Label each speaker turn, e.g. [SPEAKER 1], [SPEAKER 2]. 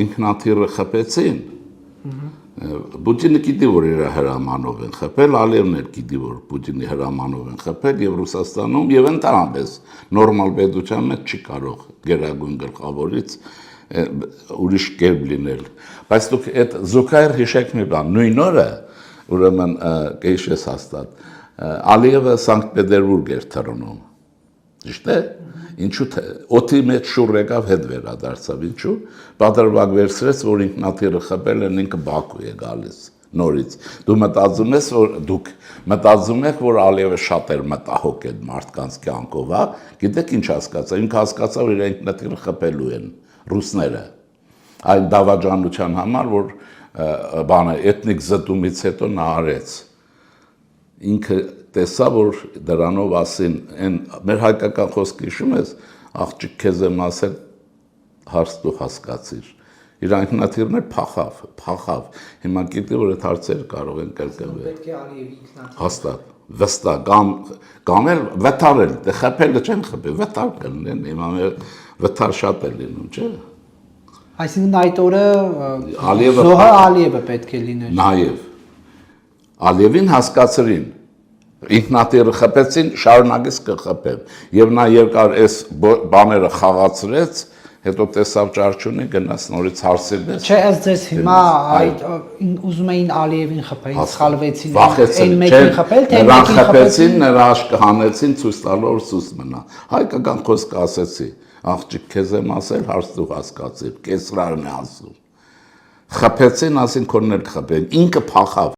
[SPEAKER 1] ինքնաթիռը խփեցին, Պուտինը գիտի, որ իր հրամանով են խփել, Ալիևն էլ գիտի, որ Պուտինի հրամանով են խփել եւ Ռուսաստանում եւ ընդհանրապես նորմալ պետության մեջ չի կարող գերագույն գլխավորից ուրիշ կերպ լինել։ Բայց դուք այդ զուգահեռ հիշեք մի բան, նույն օրը, ուրեմն կհիշես հաստատ, Ալիևը Սանկտ Պետերբուրգ էր թռնում։ Ճիշտ է։ Ինչու օդի մեջ շուռ եկավ հետ վերադարձավ, ինչու պատրվակ վերցրեց, որ ինքնաթիռը խփել են, ինքը Բաքու է գալիս նորից։ Դուք մտածում եք, որ Ալիևը շատ էր մտահոգ այդ մարդկանց կյանքով, հա։ Գիտեք ինչ հասկացա, ինքը հասկացավ, որ իր ինքնաթիռը խփելու են ռուսները։ Այն դավաճանության համար, որ բանը էթնիկ զտումից հետո նա արեց։ Ինքը տեսա, որ դրանով ասին, մեր հայկական խոսքը հիշում ես, աղջիկ քեզ եմ ասել, հարց դու հասկացիր։ Իր ինքնաթիռն էլ փախավ։ Հիմա գիտի, որ այդ հարցերը կարող են կրկնվել։
[SPEAKER 2] Պետք է Ալիևի ինքնաթիռը։
[SPEAKER 1] Հաստատ, վստահ, կամ էլ վթարել, դե խփելը չեն խփել, վթար կլինեն, հիմա վթար շատ է լինում, չէ՞։
[SPEAKER 2] Այսինքն այդ օրը զոհը Ալիևը պետք է լիներ։
[SPEAKER 1] Նաև Ալիևին հասկացրին, ինքնաթիռը խփեցին, շարունակեց կխփեմ, եւ նա երկար այս բաները խաղացրեց, հետո տեսավ ճարճունի, գնաց նորից հարցի պես։
[SPEAKER 2] Չէ, ըստ ձեզ հիմա այդ ուզում էին Ալիևին խփեին, սխալվեցին,
[SPEAKER 1] այն մեկին խփել, թե նրան խփեցին, նրա աշկը հանեցին, ցույց տալով սուս մնա։ Հայկական խոսք ասեցի, աղջիկ քեզ եմ ասել, հարց դու հասկացիր, կեսրարն է ասում։ Խփեցին, ասին քոնն էլ խփեն, ինքը փախավ։